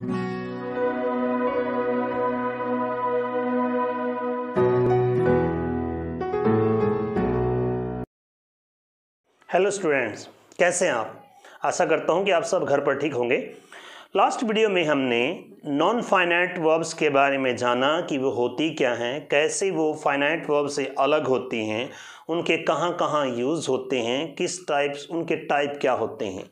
Hello students, कैसे हैं आप? आशा करता हूं कि आप सब घर पर ठीक होंगे। लास्ट वीडियो में हमने नॉन फाइनाइट वर्ब्स के बारे में जाना कि वो होती क्या हैं, कैसे वो फाइनाइट वर्ब से अलग होती हैं, उनके कहाँ कहाँ यूज़ होते हैं, किस टाइप्स उनके टाइप क्या होते हैं।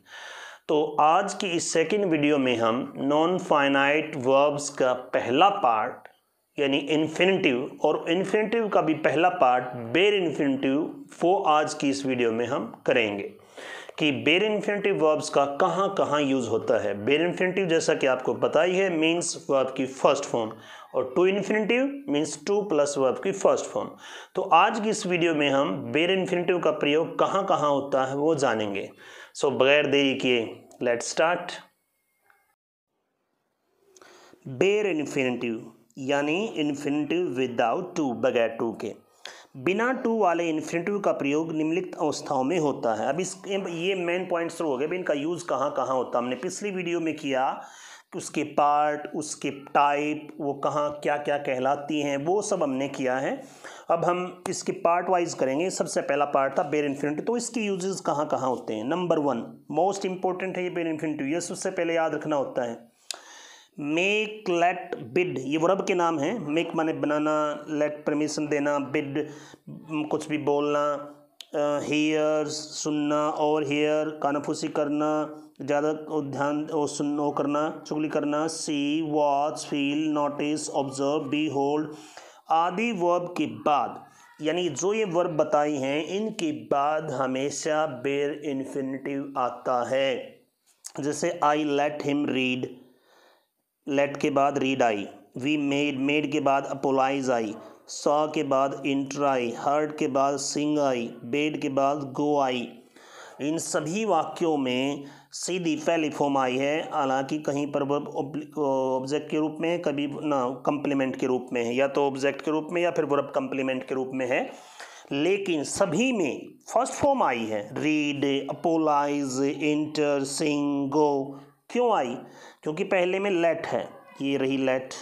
तो आज की इस सेकेंड वीडियो में हम नॉन फाइनाइट वर्ब्स का पहला पार्ट यानी इन्फिनिटिव और इन्फिनिटिव का भी पहला पार्ट बेर इन्फिनिटिव वो आज की इस वीडियो में हम करेंगे कि बेर इन्फिनिटिव वर्ब्स का कहाँ कहाँ यूज़ होता है। बेर इन्फिनिटिव जैसा कि आपको पता ही है मीन्स वर्ब की फर्स्ट फॉर्म, और to infinitive means to plus verb की फर्स्ट फॉर्म। तो आज की इस वीडियो में हम बेर इन्फिनिटिव का प्रयोग कहाँ कहाँ होता है वो जानेंगे। सो बगैर देरी किए लेट्स स्टार्ट। बेर इन्फिनिटिव यानी इन्फिनिटिव विदाउट टू, बगैर टू के। बिना टू वाले इन्फिनिटिव का प्रयोग निम्नलिखित अवस्थाओं में होता है। अब ये मेन पॉइंट शुरू हो गए, इनका यूज़ कहाँ कहाँ होता है। हमने पिछली वीडियो में किया कि उसके पार्ट, उसके टाइप, वो कहाँ क्या क्या कहलाती हैं, वो सब हमने किया है। अब हम इसके पार्ट वाइज करेंगे। सबसे पहला पार्ट था बेर इन्फिनिटिव, तो इसके यूजेस कहाँ कहाँ होते हैं। नंबर 1 मोस्ट इंपॉर्टेंट है ये बेर इन्फिनिटिव, ये सबसे पहले याद रखना होता है। मेक, लेट, बिड ये वर्ब के नाम हैं। मेक माने बनाना, लेट परमिशन देना, बिड कुछ भी बोलना, हियर सुनना, और हियर कानाफूसी करना, ज़्यादा ध्यान और सुन करना, चुगली करना, see, watch, feel, notice, observe, be, hold आदि वर्ब के बाद, यानी जो ये वर्ब बताई हैं इनके बाद हमेशा बेर इन्फिनिटिव आता है। जैसे I let him read, let के बाद read I, we made, made के बाद अपोलाइज आई, सॉ के बाद इंटर आई, हर्ड के बाद सिंग आई, बेड के बाद गो आई। इन सभी वाक्यों में सीधी पहली फॉर्म आई है, हालांकि कहीं पर वर्ब ऑब्जेक्ट के रूप में है, कभी ना कंप्लीमेंट के रूप में है, या तो ऑब्जेक्ट के रूप में या फिर वर्ब कंप्लीमेंट के रूप में है, लेकिन सभी में फर्स्ट फॉर्म आई है। रीड, अपोलाइज, इंटर, सिंग, गो। क्यों आई? क्योंकि पहले में लेट है, ये रही लेट,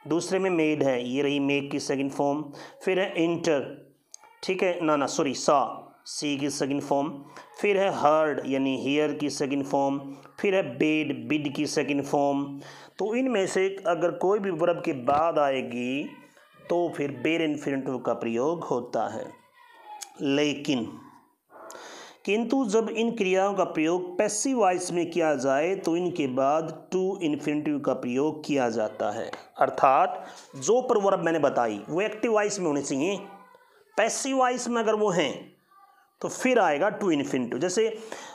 दूसरे में मेड है, ये रही मेक की सेकंड फॉर्म, फिर है इंटर, ठीक है ना सॉरी सा, सी की सेकंड फॉर्म, फिर है हर्ड यानी हियर की सेकंड फॉर्म, फिर है बेड, बिड की सेकंड फॉर्म। तो इनमें से अगर कोई भी वर्ब के बाद आएगी तो फिर बेर इन्फिनिटिव का प्रयोग होता है। लेकिन किंतु जब इन क्रियाओं का प्रयोग पैसिव वॉइस में किया जाए तो इनके बाद टू इन्फिनिटिव का प्रयोग किया जाता है। अर्थात जो प्रवर्ब मैंने बताई वो एक्टिव वॉइस में होने चाहिए, पैसिव वॉइस में अगर वो हैं तो फिर आएगा टू इन्फिनिटिव। जैसे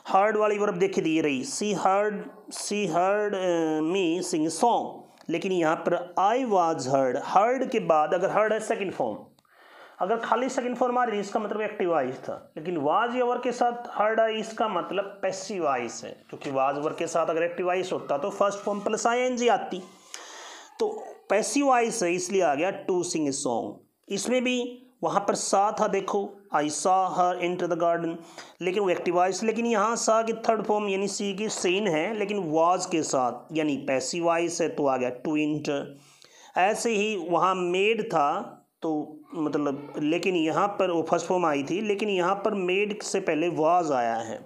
हर्ड वाली वर्ब देखी दी रही, she heard me sing song, लेकिन यहाँ पर आई वॉज हर्ड, हर्ड के बाद अगर हर्ड है सेकेंड फॉर्म, अगर खाली सेकंड फॉर्म आ रही इसका मतलब एक्टिव वॉइस था, लेकिन वाज या वर्ब के साथ हर्ड आई इसका मतलब पैसिव वॉइस है, क्योंकि वाज वर्ब के साथ अगर एक्टिव वॉइस होता तो फर्स्ट फॉर्म प्लस आईएनजी आती, तो पैसिव वॉइस है इसलिए आ गया टू सिंग ए सॉन्ग। इसमें भी वहाँ पर सा था, देखो आई सा हर एंटर द गार्डन, लेकिन वो एक्टिव वॉइस, लेकिन यहाँ सा की थर्ड फॉर्म यानी सी की सीन है, लेकिन वाज के साथ यानी पैसिव वॉइस है तो आ गया टू इंटर। ऐसे ही वहाँ मेड था तो मतलब, लेकिन यहाँ पर वो फर्स्ट फॉर्म आई थी, लेकिन यहाँ पर मेड से पहले वाज आया है।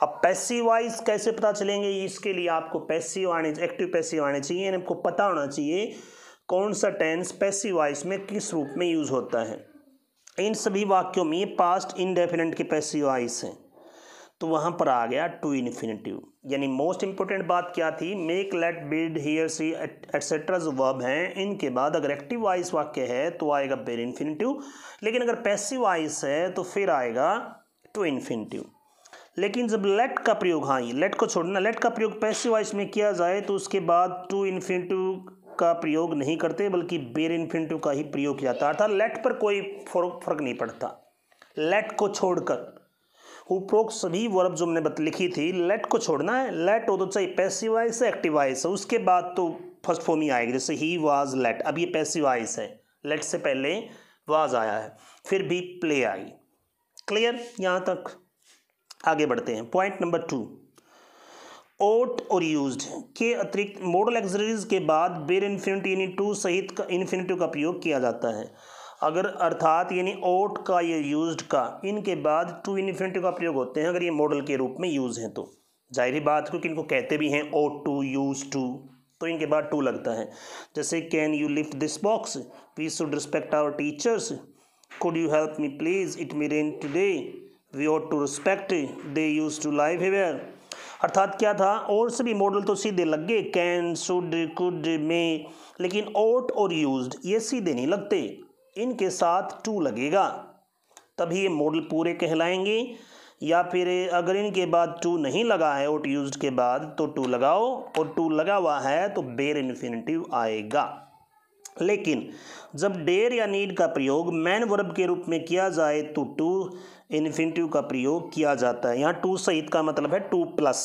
अब पैसिव वॉइस कैसे पता चलेंगे, इसके लिए आपको पैसिव आने, एक्टिव पैसिव आने चाहिए, यानी आपको पता होना चाहिए कौन सा टेंस पैसिव वॉइस में किस रूप में यूज होता है। इन सभी वाक्यों में पास्ट इंडेफिनिट के पैसिव वॉइस हैं, तो वहाँ पर आ गया टू इन्फिनिटिव। यानी मोस्ट इंपोर्टेंट बात क्या थी, make, let, bid, hear, see etcetera जो वर्ब हैं इनके बाद अगर एक्टिव वॉइस वाक्य है तो आएगा बेर इन्फिनिटिव, लेकिन अगर पैसिव वॉइस है तो फिर आएगा टू इन्फिनिटिव। लेकिन जब लेट का प्रयोग, हाँ ये लेट को छोड़ना, लेट का प्रयोग पैसिव वॉइस में किया जाए तो उसके बाद टू इन्फिनिटिव का प्रयोग नहीं करते, बल्कि बेर इन्फिनिटिव का ही प्रयोग किया जाता है। अर्थात लेट पर कोई फर्क नहीं पड़ता, लेट को छोड़कर उपरोक्त सभी वर्ब जो मैंने लिखी थी, लेट को छोड़ना है, लेट हो तो चाहिए पैसिव वॉइस है एक्टिव वॉइस है, उसके बाद तो फर्स्ट फॉर्म ही आएगी। जैसे ही वाज लेट, अब ये पैसिव वॉइस है, लेट से पहले वाज आया है, फिर भी प्ले आई। क्लियर? यहाँ तक आगे बढ़ते हैं। पॉइंट नंबर 2, ओट और यूज्ड के अतिरिक्त मॉडल एक्सलरीज के बाद बेर इन्फिनिटिव यानी टू सहित इन्फिनिटिव का प्रयोग किया जाता है। अगर अर्थात यानी ओट का या यूज्ड का इनके बाद टू इन्फिनिटिव का प्रयोग होते हैं अगर ये मॉडल के रूप में यूज हैं तो जाहिर बात क्योंकि इनको कहते भी हैं ओट टू यूज टू तो इनके बाद टू लगता है। जैसे can you lift this box, we should respect our teachers, could you help me please, it may rain today, we ought to respect, they use to live here. अर्थात क्या था, और सभी मॉडल तो सीधे लग गए कैन, शुड, कुड, मे, लेकिन ought और यूज्ड ये सीधे नहीं लगते, इनके साथ टू लगेगा तभी ये मॉडल पूरे कहलाएंगे। या फिर अगर इनके बाद टू नहीं लगा है ought यूज्ड के बाद तो टू लगाओ, और टू लगा हुआ है तो बेर इन्फिनिटिव आएगा। लेकिन जब डेयर या नीड का प्रयोग मैन वर्ब के रूप में किया जाए तो टू इन्फिनिटिव का प्रयोग किया जाता है। यहाँ टू सहित का मतलब है टू प्लस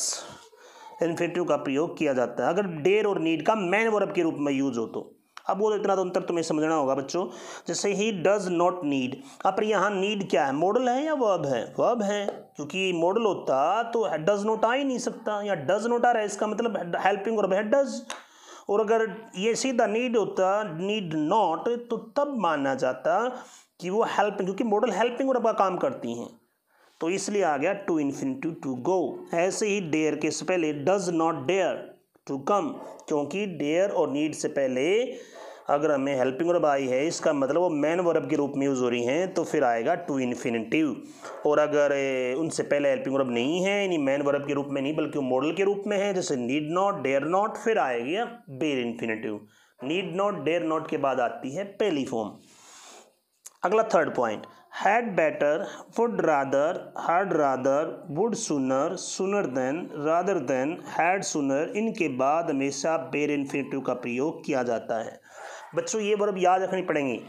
इन्फिनिटिव का प्रयोग किया जाता है अगर डेयर और नीड का मैन वर्ब के रूप में यूज हो तो। अब वो इतना तो अंतर तुम्हें समझना होगा बच्चों। जैसे ही डज नॉट नीड, अब यहाँ नीड क्या है, मॉडल है या वर्ब है? वर्ब है, क्योंकि मॉडल होता तो डज नॉट आ ही नहीं सकता, या डज नॉट आ रहा है इसका मतलब हेल्पिंग वर्ब है डज। और अगर ये सीधा नीड होता नीड नॉट तो तब माना जाता कि वो हेल्पिंग, क्योंकि मॉडल हेल्पिंग वर्ब का काम करती हैं तो इसलिए आ गया टू इन्फिनिटिव टू गो। ऐसे ही डेयर के से पहले does not dare to come, क्योंकि डेयर और नीड से पहले अगर हमें हेल्पिंग वर्ब आई है इसका मतलब वो मैन वर्ब के रूप में यूज हो रही हैं तो फिर आएगा टू इन्फिनिटिव। और अगर उनसे पहले हेल्पिंग वर्ब नहीं है यानी मैन वर्ब के रूप में नहीं बल्कि मॉडल के रूप में है जैसे नीड नॉट, डेयर नॉट, फिर आएगी bare infinitive. Need not, dare not के बाद आती है पहली फॉर्म। अगला third point, had better, would rather, had rather, would sooner, sooner than, rather than, had sooner, इनके बाद हमेशा बेर इन्फिनिटिव का प्रयोग किया जाता है। बच्चों ये वर्ब याद रखनी पड़ेंगी,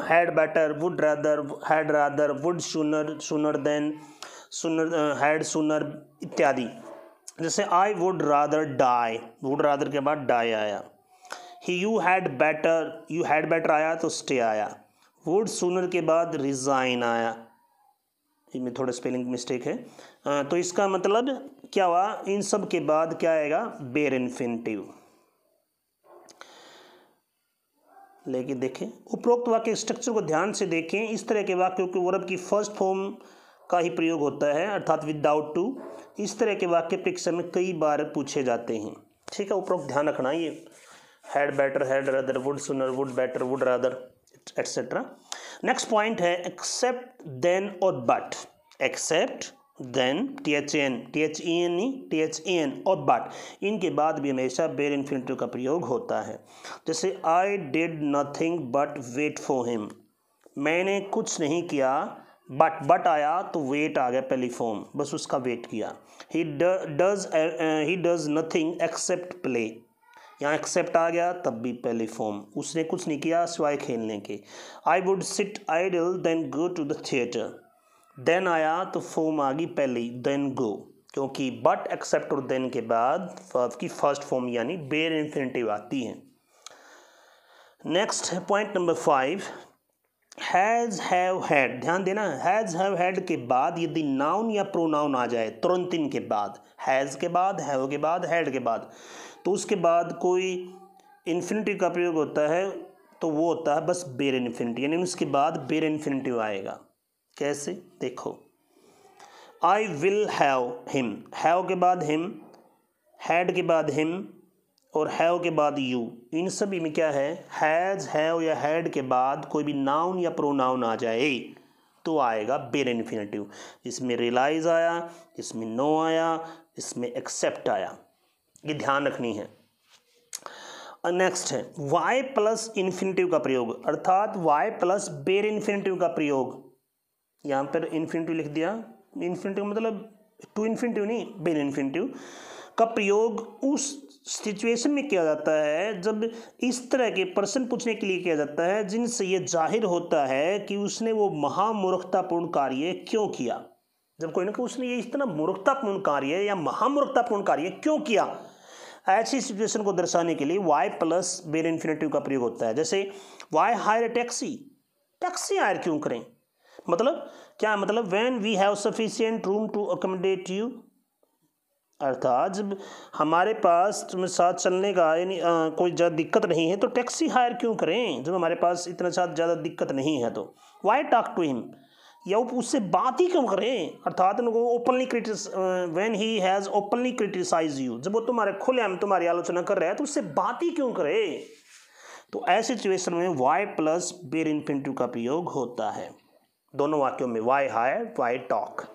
had better, would rather, had rather, would sooner, sooner than, sooner, had sooner इत्यादि। जैसे I would rather die, would rather के बाद die आया। You had better, you had better आया तो stay आया। वुड सूनर के बाद रिज़ाइन आया, इनमें थोड़ा स्पेलिंग मिस्टेक है तो इसका मतलब क्या हुआ, इन सब के बाद क्या आएगा, बेर इन्फिनिटिव। लेकिन देखें उपरोक्त वाक्य स्ट्रक्चर को ध्यान से देखें, इस तरह के वाक्यों के वर्ब की फर्स्ट फॉर्म का ही प्रयोग होता है अर्थात विदाउट टू। इस तरह के वाक्य परीक्षा में कई बार पूछे जाते हैं, ठीक है, उपरोक्त ध्यान रखना। ये had better, had rather, would sooner, would better, would rather etcetera. Next point है एक्सेप्ट, देन और बट। एक्सेप्ट, देन, THEN नहीं THEN और बट, इनके बाद भी हमेशा बेर इन्फिनिटिव का प्रयोग होता है। जैसे I did nothing but wait for him, मैंने कुछ नहीं किया बट आया तो वेट आ गया पहली फॉर्म, बस उसका वेट किया। He does nothing accept play, यहाँ एक्सेप्ट आ गया तब भी पहली फॉर्म, उसने कुछ नहीं किया सिवाय खेलने के। I would sit idle then go to the theatre, then आया तो फॉर्म आ गई पहली देन गो, क्योंकि बट, एक्सेप्ट और देन के बाद वर्ब की फर्स्ट फॉर्म यानी बेर इन्फिनिटिव आती है। Next point number 5, has, have, had. ध्यान देना, हैज़, हैव, हैड के बाद यदि नाउन या प्रोनाउन आ जाए तुरंत इनके बाद, हैज़ के बाद, हैव के बाद, हैड के बाद, तो उसके बाद कोई इन्फिनिटिव का प्रयोग होता है तो वो होता है बस बेर इन्फिनिटिव, यानी उसके बाद बेर इन्फिनिटिव आएगा। कैसे, देखो, I will have him, have के बाद हिम, हैड के बाद हिम और हैव के बाद यू, इन सभी में क्या है, हैज़, हैव या हैड के बाद कोई भी नाउन या प्रोनाउन आ जाए तो आएगा बेर इन्फिनिटिव। इसमें रियलाइज आया, इसमें नो आया, इसमें एक्सेप्ट आया, ये ध्यान रखनी है। नेक्स्ट है वाई प्लस इन्फिनिटिव का प्रयोग, अर्थात वाई प्लस बेर इन्फिनिटिव का प्रयोग। यहाँ पर इन्फिनिटिव लिख दिया, इन्फिनिटिव मतलब टू इन्फिनिटिव नहीं, बेर इन्फिनिटिव का प्रयोग उस सिचुएशन में किया जाता है जब इस तरह के प्रश्न पूछने के लिए किया जाता है जिनसे ये जाहिर होता है कि उसने वो महामूर्खतापूर्ण कार्य क्यों किया। जब कोई ना कोई उसने ये इतना मूर्खतापूर्ण कार्य या महामूर्खतापूर्ण कार्य क्यों किया, ऐसी सिचुएशन को दर्शाने के लिए वाई प्लस बेर इन्फिनिटिव का प्रयोग होता है। जैसे why hire a taxi, taxi hire क्यों करें, मतलब क्या, मतलब when we have sufficient room to accommodate you, अर्थात जब हमारे पास तुम्हें साथ चलने का यानी कोई ज़्यादा दिक्कत नहीं है तो टैक्सी हायर क्यों करें, जब हमारे पास इतना ज़्यादा दिक्कत नहीं है तो वाई टॉक टू हिम, या उससे बात ही क्यों करें। अर्थात उनको openly when he has openly criticise you, जब वो तुम्हारे खुलेआम तुम्हारी आलोचना कर रहा है तो उससे बात ही क्यों करे। तो ऐसी सिचुएशन में वाई प्लस बेर इन्फिनिटिव का प्रयोग होता है दोनों वाक्यों में, वाई हायर वाई टॉक।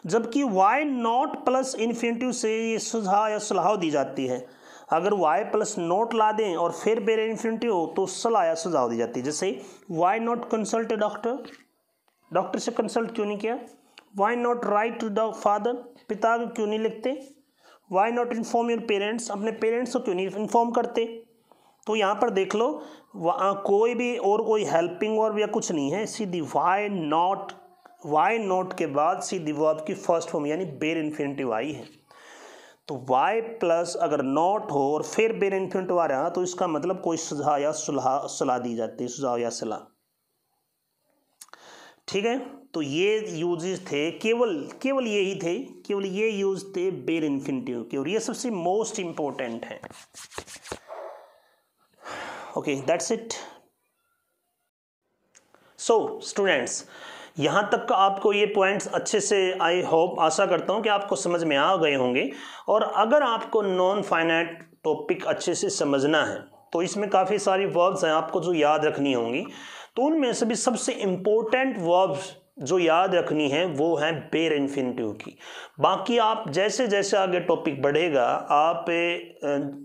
जबकि वाई नॉट प्लस इन्फिनिटिव से ये सुझाव या सलाह दी जाती है। अगर वाई प्लस नॉट ला दें और फिर बेर इन्फिनिटिव हो तो सलाह या सुझाव दी जाती है। जैसे why not consult a doctor, doctor से कंसल्ट क्यों नहीं किया। Why not write to the father, पिता को क्यों नहीं लिखते। Why not inform your parents, अपने पेरेंट्स को क्यों नहीं इन्फॉर्म करते। तो यहाँ पर देख लो कोई भी और कोई हेल्पिंग वर्ब या कुछ नहीं है, सीधी वाई नॉट के बाद सीधी वर्ब की फर्स्ट फॉर्म यानी बेर इन्फिनिटिव आई है। तो वाई प्लस अगर नॉट हो और फिर बेर इन्फिनिटिव आ रहा तो इसका मतलब कोई सुझाव या सलाह दी जाती है, सुझाव या सलाह। ठीक है, तो ये यूजेस थे, केवल यही थे, केवल ये यूज थे बेर इन्फिनिटिव के, और ये सबसे मोस्ट इंपॉर्टेंट है। Okay, that's it. So students, यहाँ तक आपको ये पॉइंट्स अच्छे से आई होप आशा करता हूँ कि आपको समझ में आ गए होंगे। और अगर आपको नॉन फाइनाइट टॉपिक अच्छे से समझना है तो इसमें काफ़ी सारी वर्ब्स हैं आपको जो याद रखनी होंगी। तो उनमें से भी सबसे इम्पोर्टेंट वर्ब्स जो याद रखनी है वो है बेर इन्फिनिटिव की। बाकी आप जैसे जैसे आगे टॉपिक बढ़ेगा आप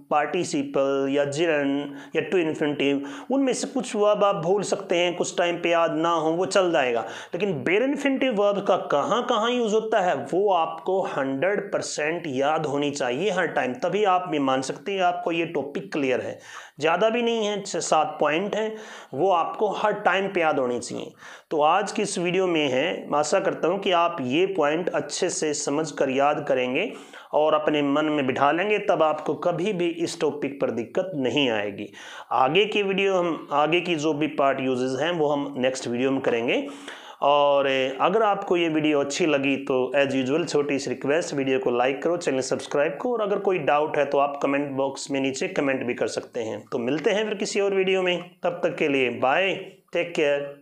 पार्टिसिपल या जिरन या टू इन्फिनिटिव उनमें से कुछ वर्ब आप भूल सकते हैं, कुछ टाइम पे याद ना हो, वो चल जाएगा। लेकिन बेर इन्फिनिटिव वर्ब का कहाँ कहाँ यूज होता है वो आपको 100% याद होनी चाहिए हर टाइम, तभी आप भी मान सकते हैं आपको ये टॉपिक क्लियर है। ज़्यादा भी नहीं है, 6-7 पॉइंट हैं, वो आपको हर टाइम पे याद होनी चाहिए। तो आज की इस वीडियो में है, मैं आशा करता हूँ कि आप ये पॉइंट अच्छे से समझ कर याद करेंगे और अपने मन में बिठा लेंगे, तब आपको कभी भी इस टॉपिक पर दिक्कत नहीं आएगी। आगे की वीडियो हम आगे की जो भी पार्ट यूजेस हैं वो हम नेक्स्ट वीडियो में करेंगे। और अगर आपको ये वीडियो अच्छी लगी तो एज यूजुअल छोटी सी रिक्वेस्ट, वीडियो को लाइक करो, चैनल सब्सक्राइब करो, और अगर कोई डाउट है तो आप कमेंट बॉक्स में नीचे कमेंट भी कर सकते हैं। तो मिलते हैं फिर किसी और वीडियो में, तब तक के लिए बाय, टेक केयर।